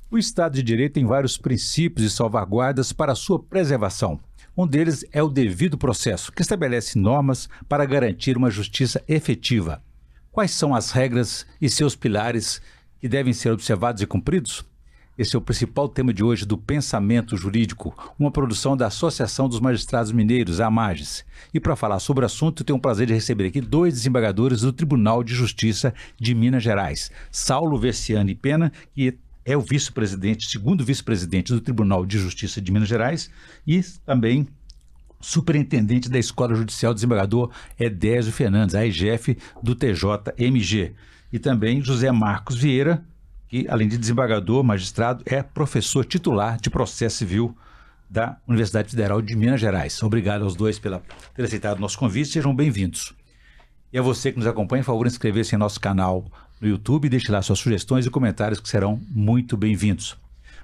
O Estado de Direito tem vários princípios e salvaguardas para a sua preservação. Um deles é o devido processo, que estabelece normas para garantir uma justiça efetiva. Quais são as regras e seus pilares que devem ser observados e cumpridos? Esse é o principal tema de hoje do Pensamento Jurídico, uma produção da Associação dos Magistrados Mineiros, a AMAGES. E para falar sobre o assunto, eu tenho o prazer de receber aqui dois desembargadores do Tribunal de Justiça de Minas Gerais. Saulo Verciani Pena, que é o vice-presidente, segundo vice-presidente do Tribunal de Justiça de Minas Gerais, e também superintendente da Escola Judicial, desembargador Edésio Fernandes, a EGF do TJMG. E também José Marcos Vieira, que, além de desembargador, magistrado, é professor titular de processo civil da Universidade Federal de Minas Gerais. Obrigado aos dois por ter aceitado o nosso convite, sejam bem-vindos. E a você que nos acompanha, por favor, inscrever-se em nosso canal no YouTube e deixe lá suas sugestões e comentários que serão muito bem-vindos.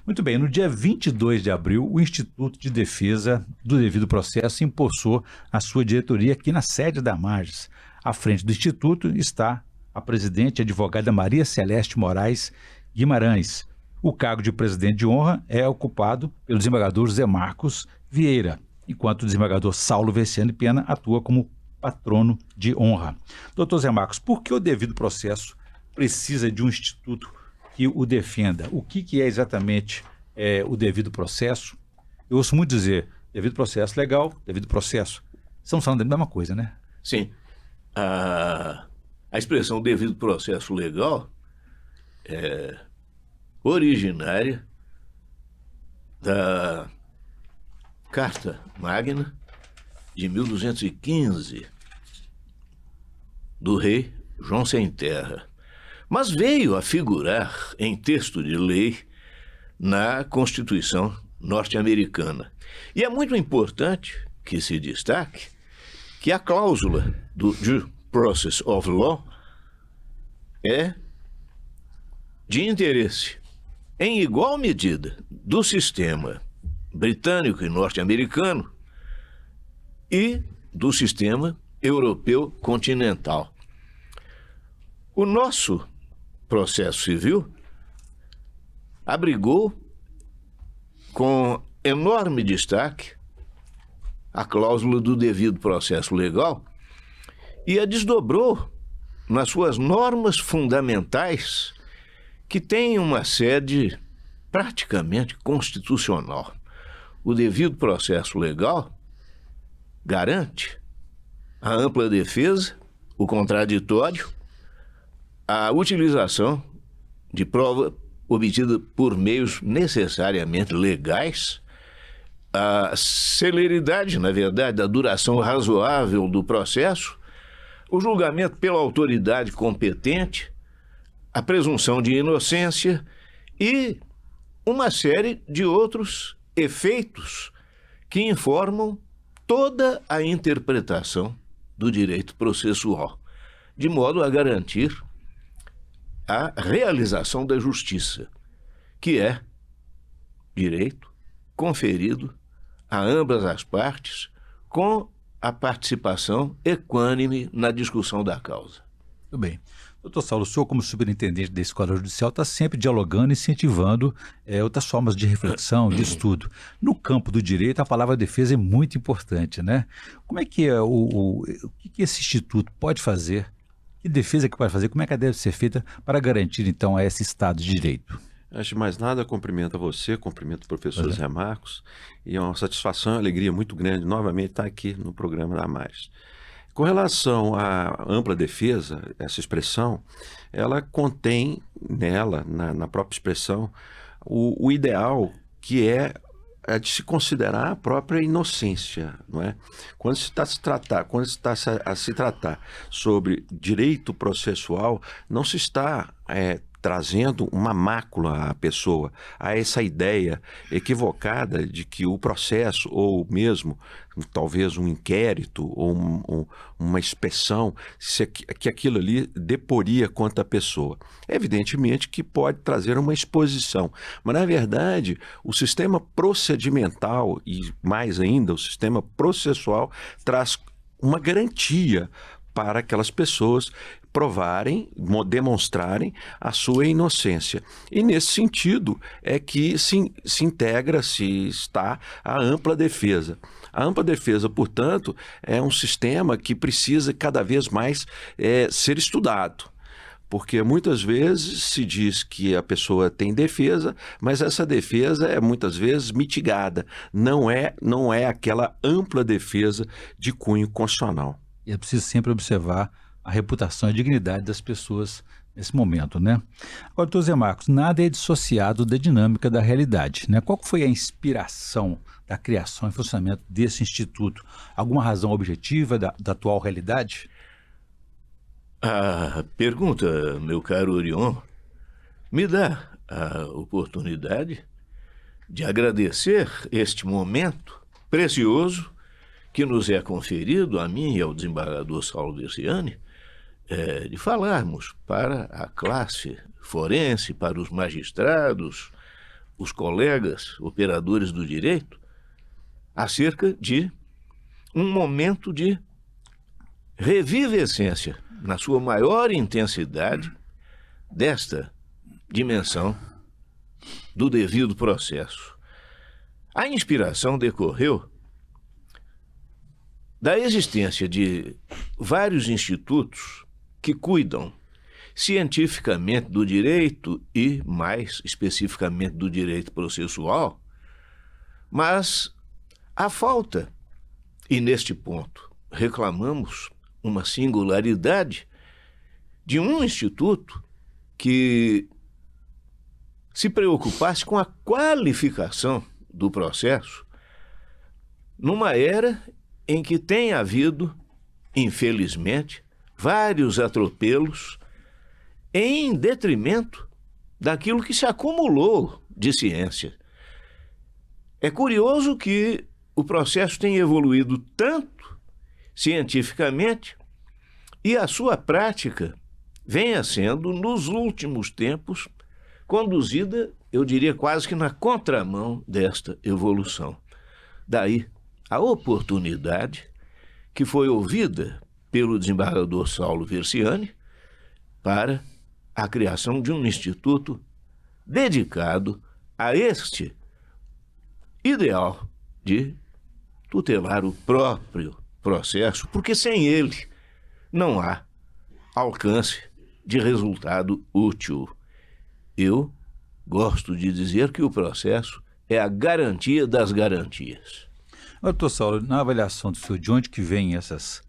Muito bem, no dia 22 de abril, o Instituto de Defesa do Devido Processo impulsou a sua diretoria aqui na sede da AMAGES. À frente do Instituto está a presidente e advogada Maria Celeste Moraes Guimarães. O cargo de presidente de honra é ocupado pelo desembargador José Marcos Vieira, enquanto o desembargador Saulo Verciani Pena atua como patrono de honra. Doutor José Marcos, por que o devido processo precisa de um instituto que o defenda? O que é exatamente o devido processo? Eu ouço muito dizer, devido processo legal, devido processo. Estamos falando da mesma coisa, né? Sim. A expressão devido processo legal é originária da Carta Magna de 1215 do rei João Sem Terra, mas veio a figurar em texto de lei na Constituição norte-americana. E é muito importante que se destaque que a cláusula do Due Process of Law é de interesse, em igual medida, do sistema britânico e norte-americano e do sistema europeu continental. O nosso processo civil abrigou com enorme destaque a cláusula do devido processo legal e a desdobrou nas suas normas fundamentais, que têm uma sede praticamente constitucional. O devido processo legal garante a ampla defesa, o contraditório, a utilização de prova obtida por meios necessariamente legais, a celeridade, na verdade, da duração razoável do processo, o julgamento pela autoridade competente, a presunção de inocência e uma série de outros efeitos que informam toda a interpretação do direito processual, de modo a garantir a realização da justiça, que é direito conferido a ambas as partes com a participação equânime na discussão da causa. Muito bem. Doutor Saulo, o senhor, como superintendente da Escola Judicial, está sempre dialogando e incentivando outras formas de reflexão, de estudo. No campo do direito, a palavra defesa é muito importante, né? Como é que o que esse instituto pode fazer? Que defesa que pode fazer? Como é que ela deve ser feita para garantir, então, esse Estado de Direito? Antes de mais nada, cumprimento a você, cumprimento o professor Zé Marcos, e é uma satisfação e alegria muito grande novamente estar aqui no programa da AMAGES. Com relação à ampla defesa, essa expressão, ela contém nela, na própria expressão, o ideal que é de se considerar a própria inocência, não é? Quando se está a se tratar sobre direito processual, não se está trazendo uma mácula à pessoa, a essa ideia equivocada de que o processo, ou mesmo talvez um inquérito ou uma inspeção, que aquilo ali deporia contra a pessoa. Evidentemente que pode trazer uma exposição, mas na verdade o sistema procedimental e mais ainda o sistema processual traz uma garantia para aquelas pessoas provarem, demonstrarem a sua inocência. E nesse sentido é que se está a ampla defesa. A ampla defesa, portanto, é um sistema que precisa cada vez mais ser estudado. Porque muitas vezes se diz que a pessoa tem defesa, mas essa defesa é muitas vezes mitigada. Não é aquela ampla defesa de cunho constitucional. E é preciso sempre observar a reputação e a dignidade das pessoas nesse momento, né? Agora, doutor Zé Marcos, nada é dissociado da dinâmica da realidade, né? Qual foi a inspiração da criação e funcionamento desse instituto? Alguma razão objetiva da atual realidade? A pergunta, meu caro Orion, me dá a oportunidade de agradecer este momento precioso que nos é conferido, a mim e ao desembargador Saulo Verciani, de falarmos para a classe forense, para os magistrados, os colegas operadores do direito, acerca de um momento de revivescência, na sua maior intensidade, desta dimensão do devido processo. A inspiração decorreu da existência de vários institutos que cuidam cientificamente do direito e, mais especificamente, do direito processual, mas a falta, e neste ponto reclamamos uma singularidade, de um instituto que se preocupasse com a qualificação do processo numa era em que tem havido, infelizmente, vários atropelos em detrimento daquilo que se acumulou de ciência. É curioso que o processo tenha evoluído tanto cientificamente e a sua prática venha sendo, nos últimos tempos, conduzida, eu diria quase que na contramão desta evolução. Daí a oportunidade que foi ouvida pelo desembargador Saulo Verciani para a criação de um instituto dedicado a este ideal de tutelar o próprio processo, porque sem ele não há alcance de resultado útil. Eu gosto de dizer que o processo é a garantia das garantias. Doutor Saulo, na avaliação do senhor, de onde que vêm esses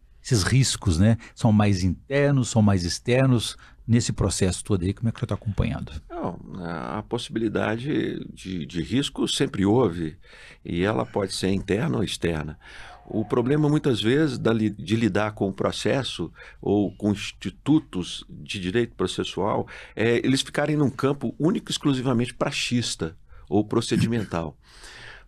riscos, né? São mais internos, são mais externos? Nesse processo todo aí, como é que o senhor está acompanhando? Não, a possibilidade de risco sempre houve, e ela pode ser interna ou externa. O problema, muitas vezes, de lidar com o processo ou com institutos de direito processual é eles ficarem num campo único e exclusivamente praxista ou procedimental.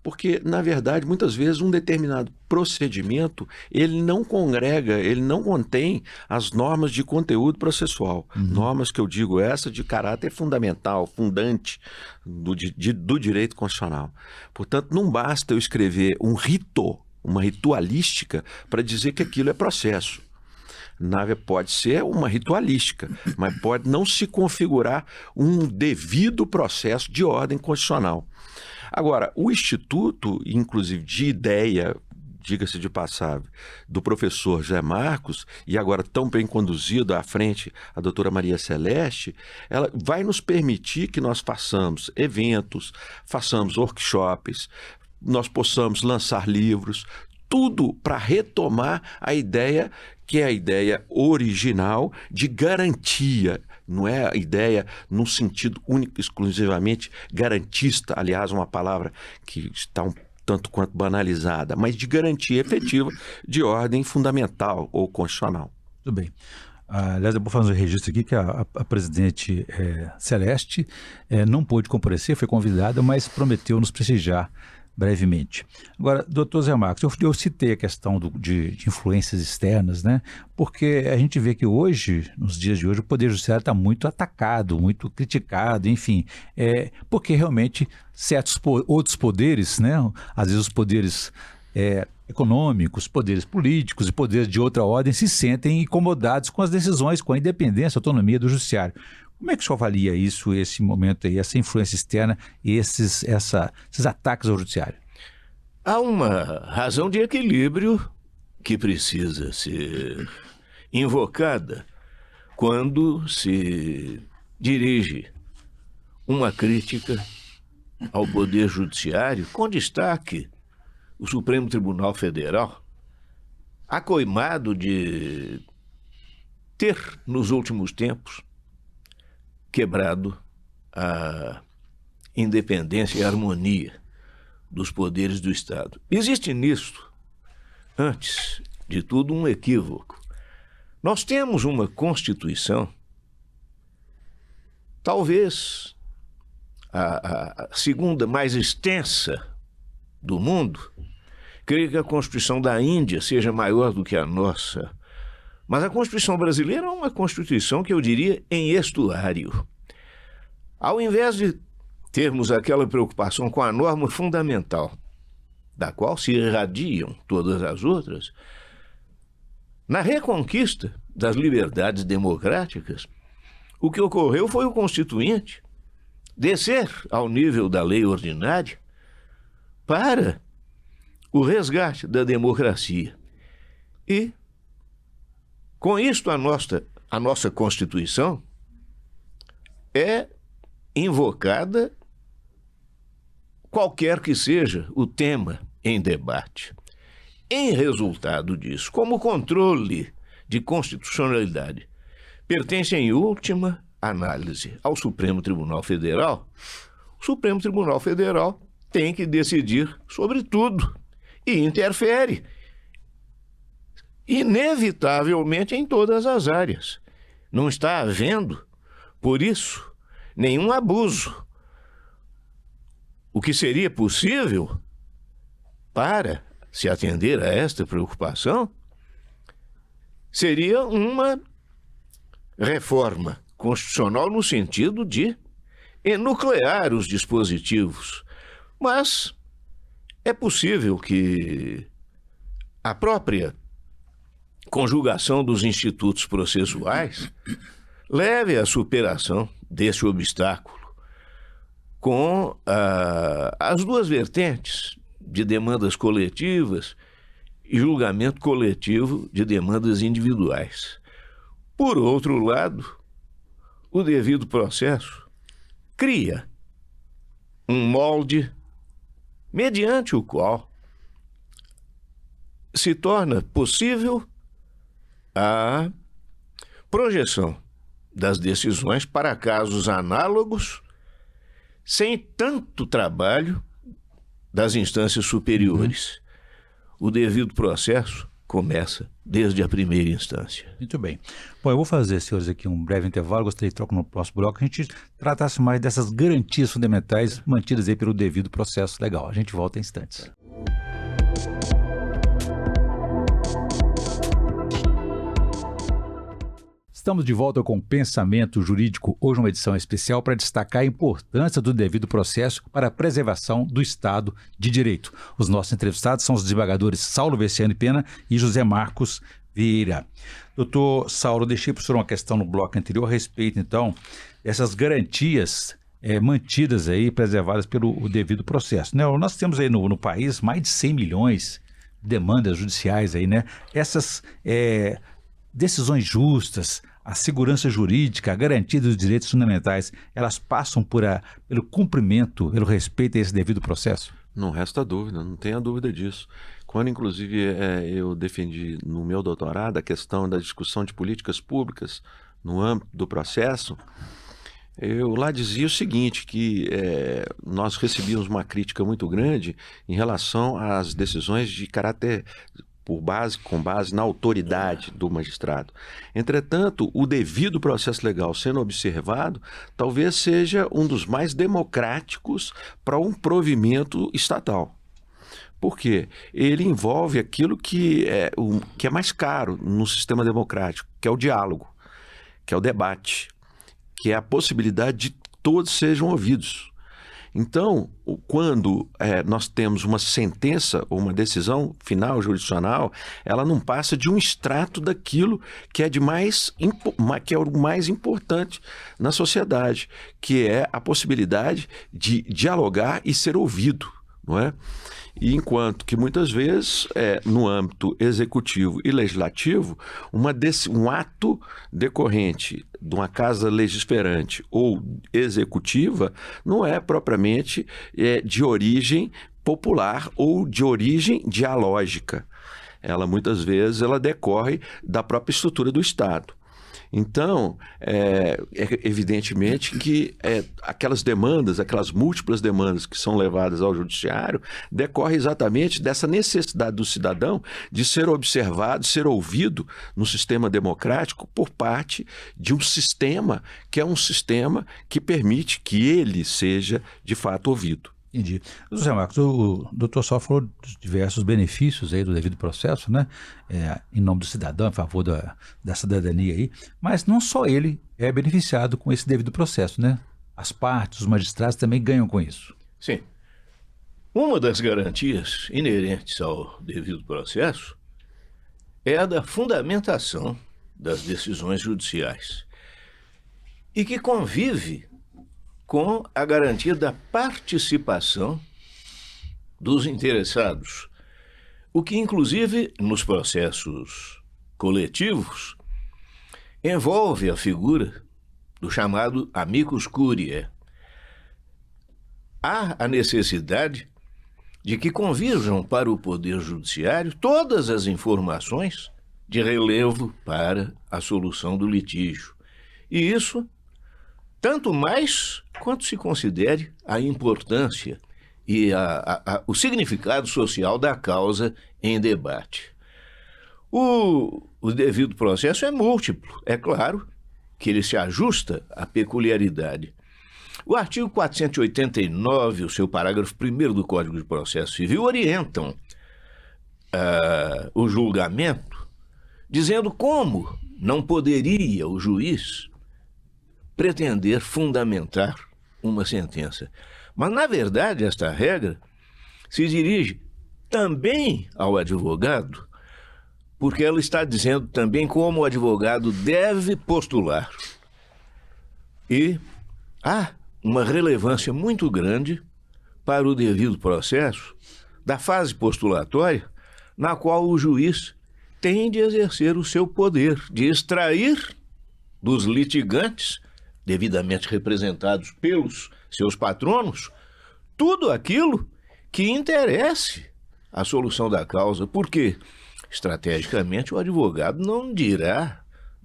Porque, na verdade, muitas vezes um determinado procedimento, ele não congrega, ele não contém as normas de conteúdo processual. Normas que eu digo, essa de caráter fundamental, fundante do direito constitucional. Portanto, não basta eu escrever um rito, uma ritualística, para dizer que aquilo é processo. Pode ser uma ritualística, mas pode não se configurar um devido processo de ordem constitucional. Agora, o Instituto, inclusive de ideia, diga-se de passagem, do professor Zé Marcos, e agora tão bem conduzido à frente a doutora Maria Celeste, ela vai nos permitir que nós façamos eventos, façamos workshops, nós possamos lançar livros, tudo para retomar a ideia que é a ideia original de garantia. Não é a ideia no sentido único, exclusivamente garantista, aliás, uma palavra que está um tanto quanto banalizada, mas de garantia efetiva de ordem fundamental ou constitucional. Tudo bem. Aliás, eu vou fazer um registro aqui que a presidente Celeste não pôde comparecer, foi convidada, mas prometeu nos prestigiar brevemente. Agora, doutor Zé Marcos, eu citei a questão de influências externas, né? Porque a gente vê que hoje, nos dias de hoje, o Poder Judiciário está muito atacado, muito criticado, enfim, porque realmente certos outros poderes, né? Às vezes os poderes econômicos, poderes políticos e poderes de outra ordem se sentem incomodados com as decisões, com a independência, a autonomia do judiciário. Como é que o senhor avalia isso, esse momento aí, essa influência externa e esses ataques ao judiciário? Há uma razão de equilíbrio que precisa ser invocada quando se dirige uma crítica ao Poder Judiciário, com destaque o Supremo Tribunal Federal, acoimado de ter, nos últimos tempos, quebrado a independência e a harmonia dos poderes do Estado. Existe nisso, antes de tudo, um equívoco. Nós temos uma Constituição, talvez a segunda mais extensa do mundo. Creio que a Constituição da Índia seja maior do que a nossa. Mas a Constituição brasileira é uma Constituição que eu diria em estuário. Ao invés de termos aquela preocupação com a norma fundamental, da qual se irradiam todas as outras, na reconquista das liberdades democráticas, o que ocorreu foi o Constituinte descer ao nível da lei ordinária para o resgate da democracia. E, com isto, a nossa Constituição é invocada qualquer que seja o tema em debate. Em resultado disso, como controle de constitucionalidade pertence em última análise ao Supremo Tribunal Federal, o Supremo Tribunal Federal tem que decidir sobre tudo e interfere inevitavelmente em todas as áreas. Não está havendo, por isso, nenhum abuso. O que seria possível para se atender a esta preocupação seria uma reforma constitucional no sentido de enuclear os dispositivos. Mas é possível que a própria conjugação dos institutos processuais leve à superação desse obstáculo com as duas vertentes de demandas coletivas e julgamento coletivo de demandas individuais. Por outro lado, o devido processo cria um molde mediante o qual se torna possível a projeção das decisões para casos análogos sem tanto trabalho das instâncias superiores. O devido processo começa desde a primeira instância. Muito bem. Bom, eu vou fazer, senhores, aqui um breve intervalo. Gostaria de trocar no próximo bloco que a gente tratasse mais dessas garantias fundamentais mantidas aí pelo devido processo legal. A gente volta em instantes. Estamos de volta com o Pensamento Jurídico, hoje uma edição especial para destacar a importância do devido processo para a preservação do Estado de Direito. Os nossos entrevistados são os desembargadores Saulo Verciani Pena e José Marcos Vieira. Doutor Saulo, deixei para o senhor uma questão no bloco anterior a respeito, então, dessas garantias mantidas aí, preservadas pelo devido processo. Né? Nós temos aí no país mais de 100 milhões de demandas judiciais aí, né? Essas decisões justas, a segurança jurídica, a garantia dos direitos fundamentais, elas passam pelo cumprimento, pelo respeito a esse devido processo? Não resta dúvida, não tenha dúvida disso. Quando, inclusive, eu defendi no meu doutorado a questão da discussão de políticas públicas no âmbito do processo, eu lá dizia o seguinte, que nós recebíamos uma crítica muito grande em relação às decisões de caráter com base na autoridade do magistrado. Entretanto, o devido processo legal sendo observado, talvez seja um dos mais democráticos para um provimento estatal. Por quê? Ele envolve aquilo que é mais caro no sistema democrático, que é o diálogo, que é o debate, que é a possibilidade de todos sejam ouvidos. Então, quando nós temos uma sentença ou uma decisão final jurisdicional, ela não passa de um extrato daquilo que é que é o mais importante na sociedade, que é a possibilidade de dialogar e ser ouvido, não é? E enquanto que muitas vezes, no âmbito executivo e legislativo, um ato decorrente de uma casa legisferante ou executiva não é propriamente de origem popular ou de origem dialógica. Ela muitas vezes decorre da própria estrutura do Estado. Então, evidentemente que aquelas demandas, aquelas múltiplas demandas que são levadas ao judiciário, decorre exatamente dessa necessidade do cidadão de ser observado, ser ouvido no sistema democrático por parte de um sistema que é um sistema que permite que ele seja de fato ouvido. Entendi. José Marcos, o doutor Saulo falou dos diversos benefícios aí do devido processo, né? Em nome do cidadão, a favor da cidadania aí, mas não só ele é beneficiado com esse devido processo, né? As partes, os magistrados também ganham com isso. Sim. Uma das garantias inerentes ao devido processo é a da fundamentação das decisões judiciais e que convive com a garantia da participação dos interessados, o que, inclusive, nos processos coletivos, envolve a figura do chamado amicus curiae. Há a necessidade de que convirjam para o Poder Judiciário todas as informações de relevo para a solução do litígio. E isso tanto mais quanto se considere a importância e o significado social da causa em debate. O devido processo é múltiplo, é claro que ele se ajusta à peculiaridade. O artigo 489, o seu parágrafo 1º do Código de Processo Civil, orientam o julgamento, dizendo como não poderia o juiz pretender fundamentar uma sentença. Mas, na verdade, esta regra se dirige também ao advogado, porque ela está dizendo também como o advogado deve postular. E há uma relevância muito grande para o devido processo da fase postulatória, na qual o juiz tem de exercer o seu poder de extrair dos litigantes devidamente representados pelos seus patronos, tudo aquilo que interesse a solução da causa, porque, estrategicamente, o advogado não dirá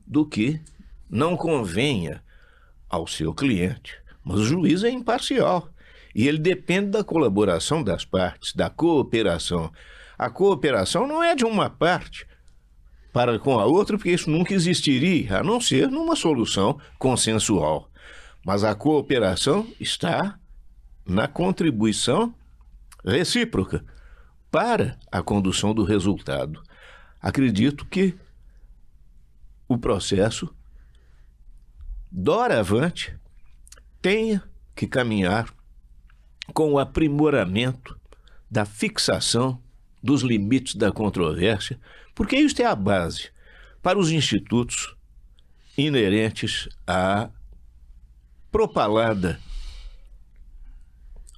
do que não convenha ao seu cliente, mas o juiz é imparcial e ele depende da colaboração das partes, da cooperação. A cooperação não é de uma parte para com a outra, porque isso nunca existiria, a não ser numa solução consensual. Mas a cooperação está na contribuição recíproca para a condução do resultado. Acredito que o processo, doravante, tenha que caminhar com o aprimoramento da fixação dos limites da controvérsia, porque isso é a base para os institutos inerentes à propalada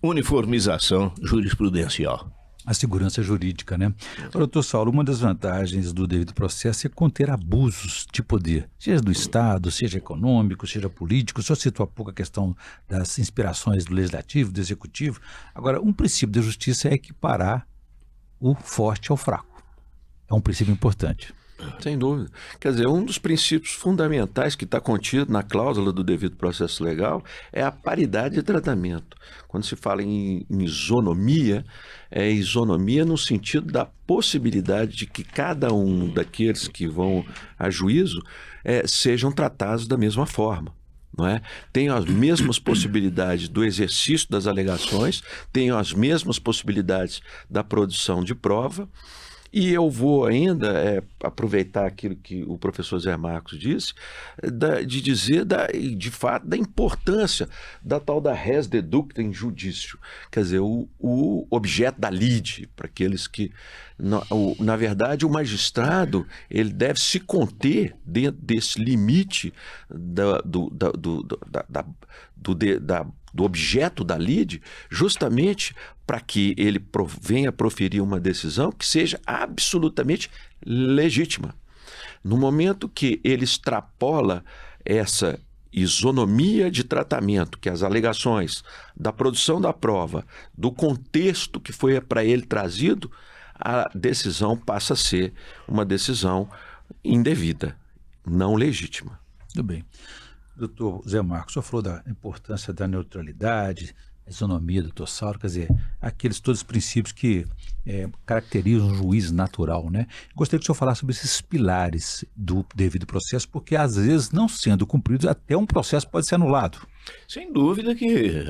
uniformização jurisprudencial. A segurança jurídica, né? Doutor Saulo, uma das vantagens do devido processo é conter abusos de poder, seja do Estado, seja econômico, seja político. O senhor citou há pouco a questão das inspirações do Legislativo, do Executivo. Agora, um princípio da justiça é equiparar o forte ao fraco. É um princípio importante. Sem dúvida. Quer dizer, um dos princípios fundamentais que está contido na cláusula do devido processo legal é a paridade de tratamento. Quando se fala em isonomia, é isonomia no sentido da possibilidade de que cada um daqueles que vão a juízo sejam tratados da mesma forma. Não é? Tenham as mesmas possibilidades do exercício das alegações, tenham as mesmas possibilidades da produção de prova E eu vou ainda aproveitar aquilo que o professor Zé Marcos disse, de dizer, de fato, da importância da tal da res deducta in judicio, quer dizer, o objeto da lide, para aqueles que, na verdade, o magistrado ele deve se conter dentro desse limite do objeto da lide, justamente para que ele venha proferir uma decisão que seja absolutamente legítima. No momento que ele extrapola essa isonomia de tratamento, que as alegações da produção da prova, do contexto que foi para ele trazido, a decisão passa a ser uma decisão indevida, não legítima. Muito bem. Doutor Zé Marcos, o senhor falou da importância da neutralidade, a isonomia, doutor Saulo, quer dizer, aqueles todos os princípios que caracterizam um juiz natural, né? Gostaria que o senhor falasse sobre esses pilares do devido processo, porque às vezes, não sendo cumpridos, até um processo pode ser anulado. Sem dúvida que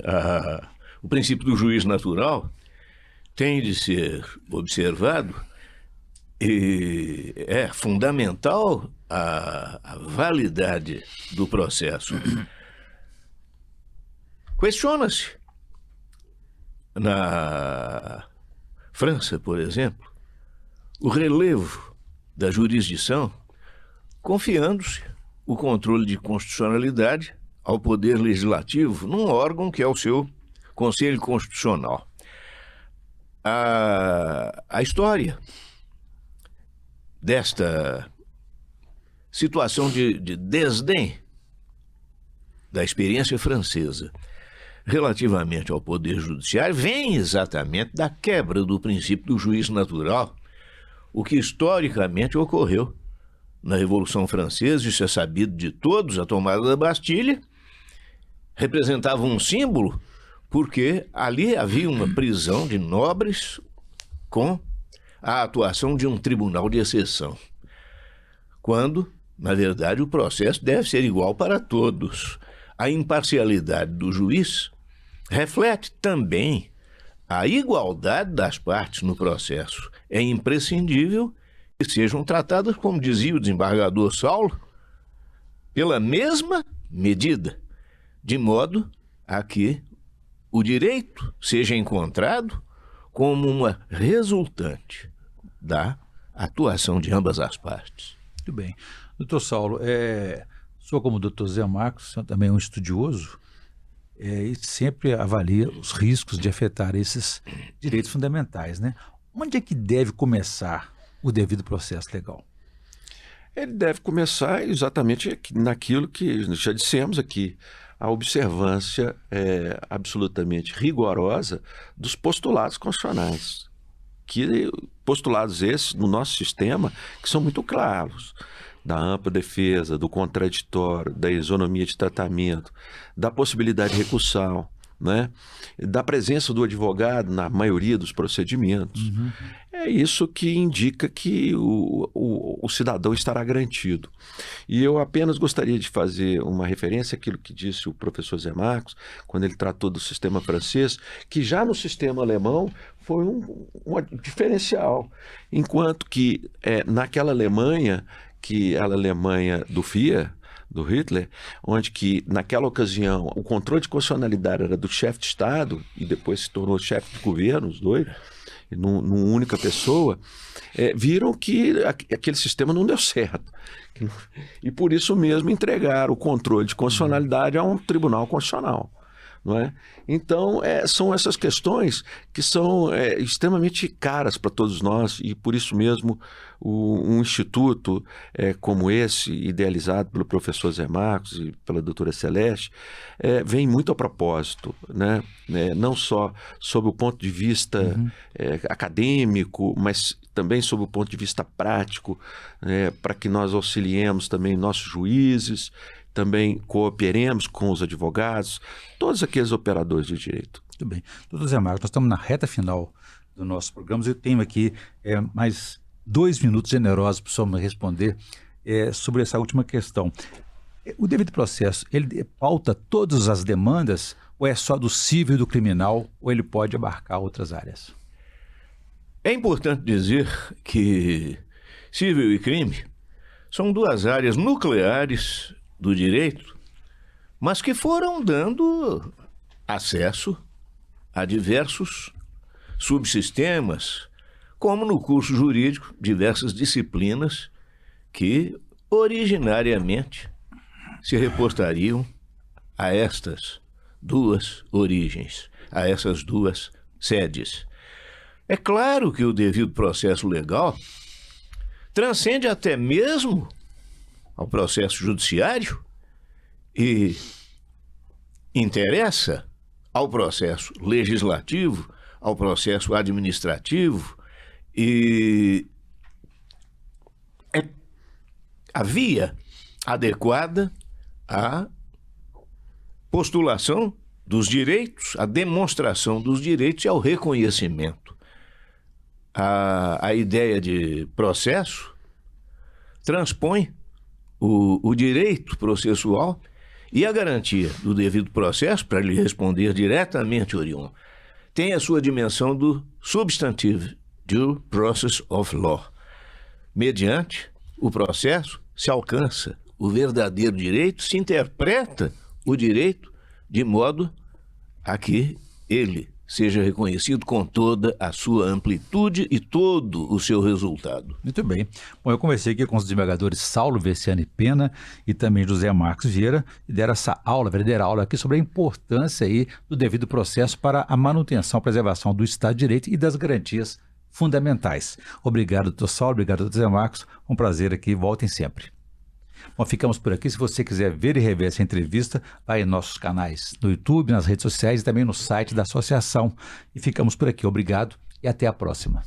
o princípio do juiz natural tem de ser observado e é fundamental a validade do processo. Questiona-se, na França, por exemplo, o relevo da jurisdição, confiando-se o controle de constitucionalidade ao Poder Legislativo num órgão que é o seu Conselho Constitucional. A história desta situação de desdém da experiência francesa relativamente ao Poder Judiciário vem exatamente da quebra do princípio do juiz natural, o que historicamente ocorreu na Revolução Francesa. Isso é sabido de todos. A tomada da Bastilha representava um símbolo, porque ali havia uma prisão de nobres com a atuação de um tribunal de exceção, quando, na verdade, o processo deve ser igual para todos. A imparcialidade do juiz reflete também a igualdade das partes no processo. É imprescindível que sejam tratadas, como dizia o desembargador Saulo, pela mesma medida, de modo a que o direito seja encontrado como uma resultante da atuação de ambas as partes. Muito bem. Doutor Saulo, sou como o doutor Zé Marcos, senhor também é um estudioso, e sempre avalia os riscos de afetar esses direitos fundamentais, né? Onde é que deve começar o devido processo legal? Ele deve começar exatamente naquilo que já dissemos aqui, a observância absolutamente rigorosa dos postulados constitucionais. Que postulados esses, no nosso sistema, que são muito claros, da ampla defesa, do contraditório, da isonomia de tratamento, da possibilidade recursal, né? Da presença do advogado na maioria dos procedimentos. Uhum. É isso que indica que o cidadão estará garantido. E eu apenas gostaria de fazer uma referência àquilo que disse o professor Zé Marcos, quando ele tratou do sistema francês, que já no sistema alemão foi um diferencial. Enquanto que naquela Alemanha, que era a Alemanha do Führer, do Hitler, onde que naquela ocasião o controle de constitucionalidade era do chefe de Estado e depois se tornou chefe de governo, os dois, numa única pessoa, viram que aquele sistema não deu certo. E por isso mesmo entregaram o controle de constitucionalidade a um tribunal constitucional. Não é? Então, são essas questões que são extremamente caras para todos nós, e por isso mesmo um instituto como esse, idealizado pelo professor Zé Marcos e pela doutora Celeste, vem muito a propósito, né? Não só sob o ponto de vista acadêmico, mas também sob o ponto de vista prático, para que nós auxiliemos também nossos juízes, também cooperemos com os advogados, todos aqueles operadores de direito. Muito bem. Doutor Zé Marcos, nós estamos na reta final do nosso programa. Eu tenho aqui mais 2 minutos generosos para o senhor me responder sobre essa última questão. O devido processo, ele pauta todas as demandas, ou é só do civil e do criminal, ou ele pode abarcar outras áreas? É importante dizer que civil e crime são duas áreas nucleares do direito, mas que foram dando acesso a diversos subsistemas, como no curso jurídico, diversas disciplinas que originariamente se reportariam a estas duas origens, a essas duas sedes. É claro que o devido processo legal transcende até mesmo ao processo judiciário e interessa ao processo legislativo, ao processo administrativo, e é a via adequada à postulação dos direitos, à demonstração dos direitos e ao reconhecimento. A ideia de processo transpõe o direito processual e a garantia do devido processo, para lhe responder diretamente, Orion, tem a sua dimensão do substantivo due process of law. Mediante o processo se alcança o verdadeiro direito, se interpreta o direito de modo a que ele seja reconhecido com toda a sua amplitude e todo o seu resultado. Muito bem. Bom, eu conversei aqui com os desembargadores Saulo Veciani Pena e também José Marcos Vieira, e deram essa aula, verdadeira aula aqui sobre a importância aí do devido processo para a manutenção, preservação do Estado de Direito e das garantias fundamentais. Obrigado, doutor Saulo, obrigado, doutor José Marcos. Um prazer aqui, voltem sempre. Bom, ficamos por aqui. Se você quiser ver e rever essa entrevista, vai em nossos canais no YouTube, nas redes sociais e também no site da associação. E ficamos por aqui. Obrigado e até a próxima.